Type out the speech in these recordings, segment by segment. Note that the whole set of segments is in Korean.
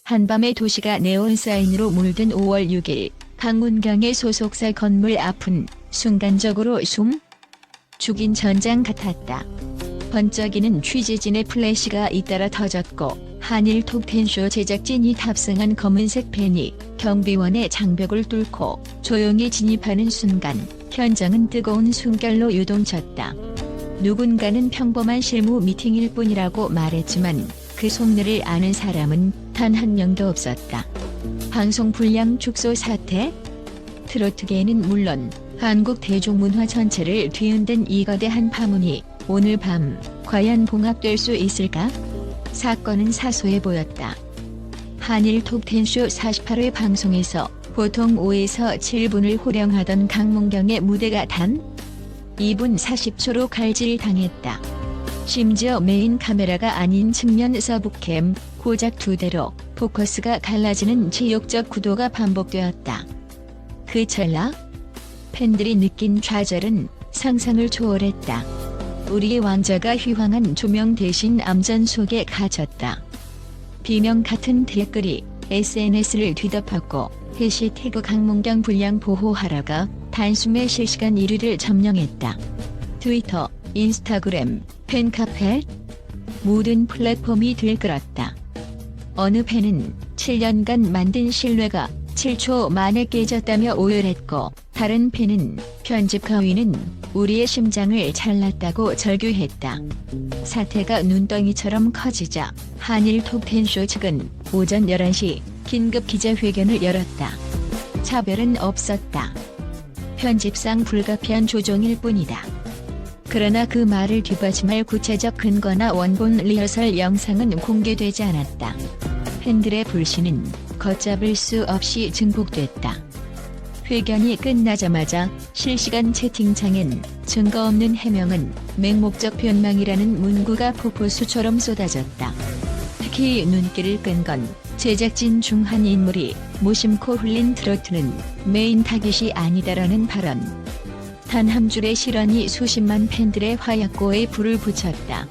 한밤의 도시가 네온사인으로 물든 5월 6일 강문경의 소속사 건물 앞은 순간적으로 죽인 전장 같았다. 번쩍이는 취재진의 플래시가 잇따라 터졌고 한일 톱텐쇼 제작진이 탑승한 검은색 밴이 경비원의 장벽을 뚫고 조용히 진입하는 순간 현장은 뜨거운 숨결로 요동쳤다. 누군가는 평범한 실무 미팅일 뿐이라고 말했지만 그 속내를 아는 사람은 단 한 명도 없었다. 방송 불량 축소 사태? 트로트계는 물론 한국 대중문화 전체를 뒤흔든 이 거대한 파문이 오늘 밤 과연 봉합될 수 있을까? 사건은 사소해 보였다. 한일 톱텐쇼 48회 방송에서 보통 5에서 7분을 호령하던 강문경의 무대가 단 2분 40초로 갈질당했다. 심지어 메인 카메라가 아닌 측면 서브캠, 고작 2대로 포커스가 갈라지는 지역적 구도가 반복되었다. 그 찰나? 팬들이 느낀 좌절은 상상을 초월했다. 우리의 왕자가 휘황한 조명 대신 암전 속에 갇혔다. 비명 같은 댓글이 SNS를 뒤덮었고 해시태그 강문경 불량 보호하라가 단숨에 실시간 1위를 점령했다. 트위터, 인스타그램, 팬카페 모든 플랫폼이 들끓었다. 어느 팬은 7년간 만든 신뢰가 7초 만에 깨졌다며 오열했고 다른 팬은 편집 가위는 우리의 심장을 잘랐다고 절규했다. 사태가 눈덩이처럼 커지자 한일 톱텐쇼 측은 오전 11시 긴급 기자회견을 열었다. 차별은 없었다. 편집상 불가피한 조정일 뿐이다. 그러나 그 말을 뒤받침할 구체적 근거나 원본 리허설 영상은 공개되지 않았다. 팬들의 불신은 걷잡을 수 없이 증폭됐다. 회견이 끝나자마자 실시간 채팅창엔 증거 없는 해명은 맹목적 변망이라는 문구가 폭포수처럼 쏟아졌다. 특히 눈길을 끈 건 제작진 중 한 인물이 무심코 흘린 트로트는 메인 타깃이 아니다라는 발언. 단 한 줄의 실언이 수십만 팬들의 화약고에 불을 붙였다.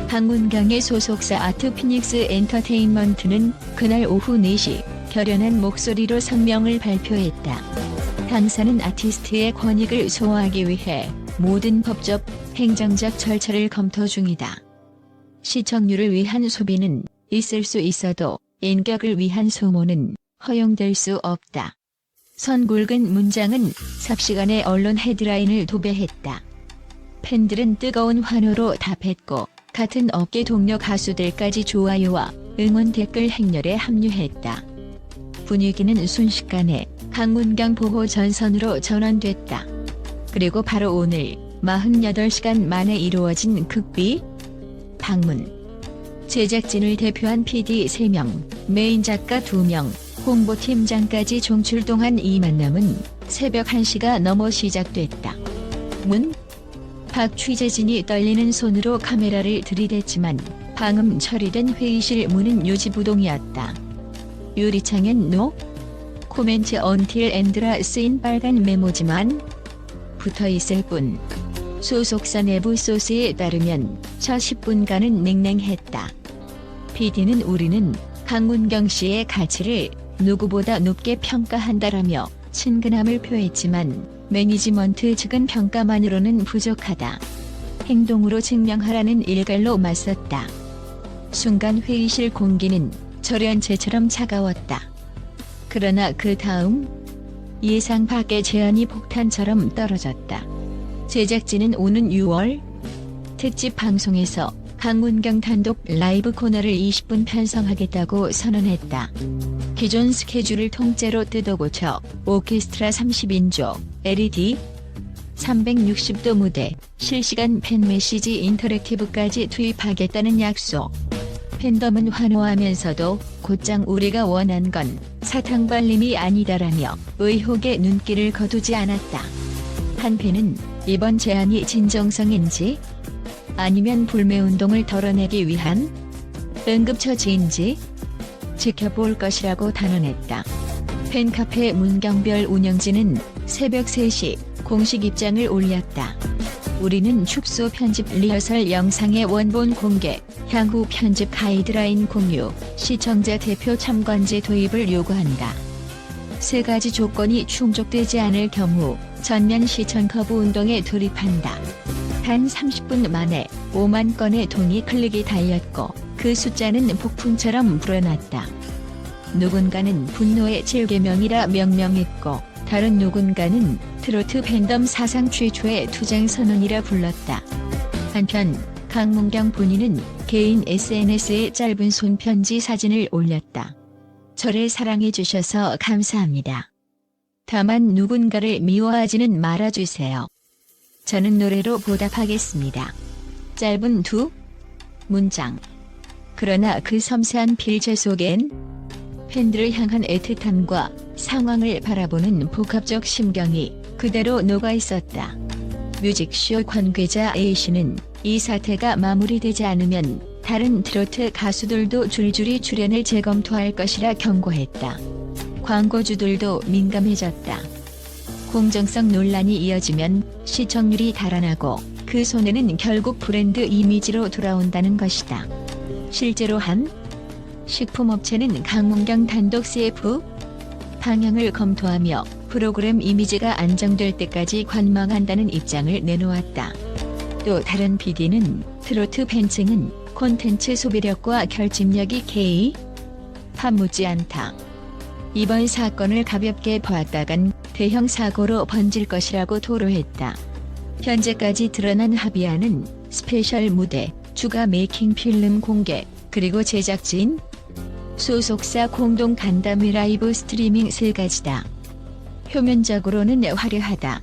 강문경의 소속사 아트피닉스 엔터테인먼트는 그날 오후 4시 결연한 목소리로 성명을 발표했다. 당사는 아티스트의 권익을 소화하기 위해 모든 법적, 행정적 절차를 검토 중이다. 시청률을 위한 소비는 있을 수 있어도 인격을 위한 소모는 허용될 수 없다. 선 굵은 문장은 삽시간에 언론 헤드라인을 도배했다. 팬들은 뜨거운 환호로 답했고 같은 업계 동료 가수들까지 좋아요와 응원 댓글 행렬에 합류했다. 분위기는 순식간에 강문경 보호 전선으로 전환됐다. 그리고 바로 오늘 48시간 만에 이루어진 극비 방문. 제작진을 대표한 PD 3명, 메인 작가 2명, 홍보팀장까지 총출동한 이 만남은 새벽 1시가 넘어 시작됐다. 박 취재진이 떨리는 손으로 카메라를 들이댔지만 방음 처리된 회의실 문은 요지부동이었다. 유리창엔 노 코멘트 언틸 엔드라 쓰인 빨간 메모지만 붙어있을 뿐. 소속사 내부 소스에 따르면 첫 10분간은 냉랭했다. PD는 우리는 강문경 씨의 가치를 누구보다 높게 평가한다라며 친근함을 표했지만 매니지먼트 측은 평가만으로는 부족하다. 행동으로 증명하라는 일갈로 맞섰다. 순간 회의실 공기는 절연체처럼 차가웠다. 그러나 그 다음 예상 밖의 제안이 폭탄처럼 떨어졌다. 제작진은 오는 6월 특집 방송에서 강문경 단독 라이브 코너를 20분 편성하겠다고 선언했다. 기존 스케줄을 통째로 뜯어고쳐 오케스트라 30인조, LED, 360도 무대, 실시간 팬 메시지 인터랙티브까지 투입하겠다는 약속. 팬덤은 환호하면서도 곧장 우리가 원한 건 사탕발림이 아니다라며 의혹의 눈길을 거두지 않았다. 한 팬은 이번 제안이 진정성인지 아니면 불매운동을 덜어내기 위한 응급처치인지 지켜볼 것이라고 단언했다. 팬카페 문경별 운영진은 새벽 3시 공식 입장을 올렸다. 우리는 축소 편집 리허설 영상의 원본 공개, 향후 편집 가이드라인 공유, 시청자 대표 참관제 도입을 요구한다. 세 가지 조건이 충족되지 않을 경우 전면 시청 거부 운동에 돌입한다. 단 30분 만에 5만 건의 동의 클릭이 달렸고 그 숫자는 폭풍처럼 불어났다. 누군가는 분노의 7계명이라 명명했고 다른 누군가는 트로트 팬덤 사상 최초의 투쟁 선언이라 불렀다. 한편 강문경 본인은 개인 SNS에 짧은 손편지 사진을 올렸다. 저를 사랑해주셔서 감사합니다. 다만 누군가를 미워하지는 말아주세요. 저는 노래로 보답하겠습니다. 짧은 2문장. 그러나 그 섬세한 필체 속엔 팬들을 향한 애틋함과 상황을 바라보는 복합적 심경이 그대로 녹아 있었다. 뮤직쇼 관계자 A씨는 이 사태가 마무리되지 않으면 다른 트로트 가수들도 줄줄이 출연을 재검토할 것이라 경고했다. 광고주들도 민감해졌다. 공정성 논란이 이어지면 시청률이 달아나고 그 손해는 결국 브랜드 이미지로 돌아온다는 것이다. 실제로 한 식품업체는 강문경 단독 CF 방향을 검토하며 프로그램 이미지가 안정될 때까지 관망한다는 입장을 내놓았다. 또 다른 PD는 트로트 팬층은 콘텐츠 소비력과 결집력이 K-팝 못지않다. 이번 사건을 가볍게 보았다간 대형 사고로 번질 것이라고 토로했다. 현재까지 드러난 합의안은 스페셜 무대, 추가 메이킹 필름 공개, 그리고 제작진, 소속사 공동 간담회 라이브 스트리밍 세 가지다. 표면적으로는 화려하다.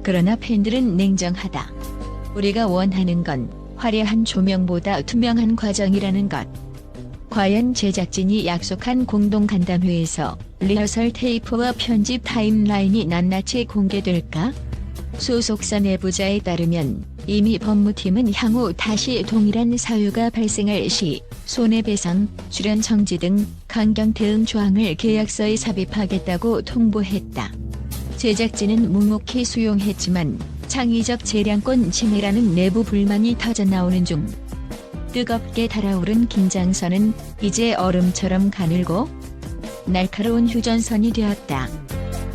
그러나 팬들은 냉정하다. 우리가 원하는 건 화려한 조명보다 투명한 과정이라는 것. 과연 제작진이 약속한 공동 간담회에서 리허설 테이프와 편집 타임라인이 낱낱이 공개될까? 소속사 내부자에 따르면 이미 법무팀은 향후 다시 동일한 사유가 발생할 시 손해배상, 출연 정지 등 강경 대응 조항을 계약서에 삽입하겠다고 통보했다. 제작진은 묵묵히 수용했지만 창의적 재량권 침해라는 내부 불만이 터져나오는 중 뜨겁게 달아오른 긴장선은 이제 얼음처럼 가늘고 날카로운 휴전선이 되었다.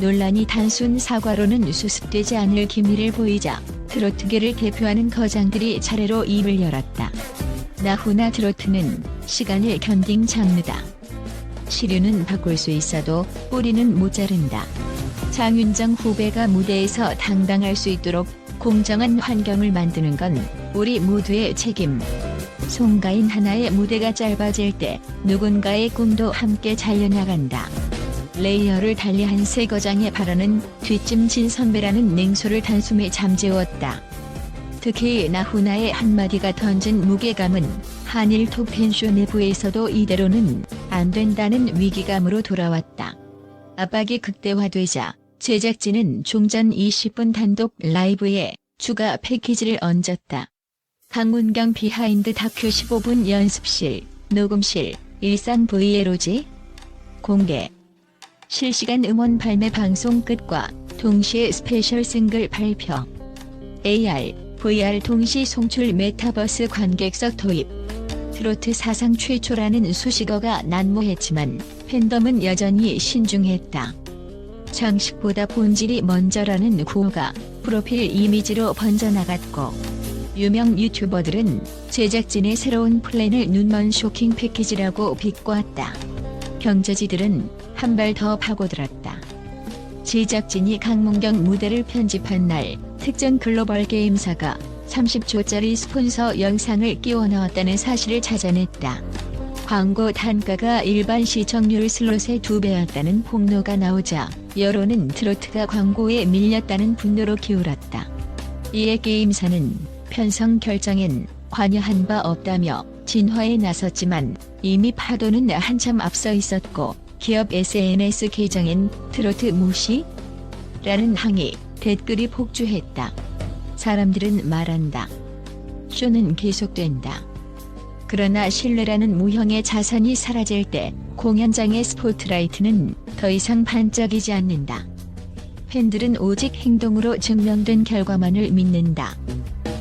논란이 단순 사과로는 수습되지 않을 기미를 보이자 트로트계를 대표하는 거장들이 차례로 입을 열었다. 나훈아 트로트는 시간을 견딘 장르다. 시류는 바꿀 수 있어도 뿌리는 못 자른다. 장윤정 후배가 무대에서 당당할 수 있도록 공정한 환경을 만드는 건 우리 모두의 책임. 송가인 하나의 무대가 짧아질 때 누군가의 꿈도 함께 잘려나간다. 레이어를 달리한 새 거장의 발언은 뒷짐진 선배라는 냉소를 단숨에 잠재웠다. 특히 나훈아의 한마디가 던진 무게감은 한일 톱텐쇼 내부에서도 이대로는 안 된다는 위기감으로 돌아왔다. 압박이 극대화되자 제작진은 종전 20분 단독 라이브에 추가 패키지를 얹었다. 강문경 비하인드 다큐 15분 연습실, 녹음실, 일상 브이로그 공개. 실시간 음원 발매 방송 끝과 동시에 스페셜 싱글 발표. AR, VR 동시 송출 메타버스 관객석 도입. 트로트 사상 최초라는 수식어가 난무했지만 팬덤은 여전히 신중했다. 장식보다 본질이 먼저라는 구호가 프로필 이미지로 번져나갔고 유명 유튜버들은 제작진의 새로운 플랜을 눈먼 쇼킹 패키지라고 비꼬았다. 경제지들은 한 발 더 파고들었다. 제작진이 강문경 무대를 편집한 날 특정 글로벌 게임사가 30초짜리 스폰서 영상을 끼워 넣었다는 사실을 찾아냈다. 광고 단가가 일반 시청률 슬롯의 2배였다는 폭로가 나오자 여론은 트로트가 광고에 밀렸다는 분노로 기울었다. 이에 게임사는 편성 결정엔 관여한 바 없다며 진화에 나섰지만 이미 파도는 한참 앞서 있었고 기업 SNS 계정엔 트로트 무시? 라는 항의, 댓글이 폭주했다. 사람들은 말한다. 쇼는 계속된다. 그러나 신뢰라는 무형의 자산이 사라질 때 공연장의 스포트라이트는 더 이상 반짝이지 않는다. 팬들은 오직 행동으로 증명된 결과만을 믿는다.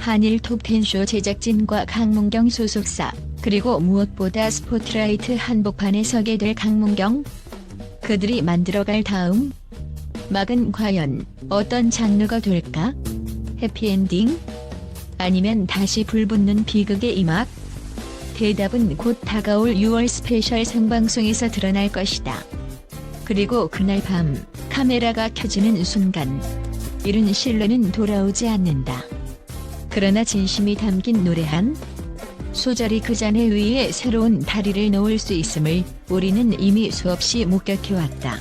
한일 톱10쇼 제작진과 강문경 소속사, 그리고 무엇보다 스포트라이트 한복판에 서게 될 강문경. 그들이 만들어갈 다음 막은 과연 어떤 장르가 될까? 해피엔딩? 아니면 다시 불붙는 비극의 이막? 대답은 곧 다가올 6월 스페셜 생방송에서 드러날 것이다. 그리고 그날 밤 카메라가 켜지는 순간 잃은 신뢰는 돌아오지 않는다. 그러나 진심이 담긴 노래 한 소절이 그 잔해 위에 새로운 다리를 놓을 수 있음을 우리는 이미 수없이 목격해왔다.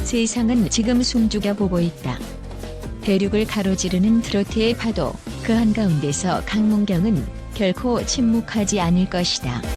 세상은 지금 숨죽여 보고 있다. 대륙을 가로지르는 트로트의 파도, 그 한가운데서 강문경은 결코 침묵하지 않을 것이다.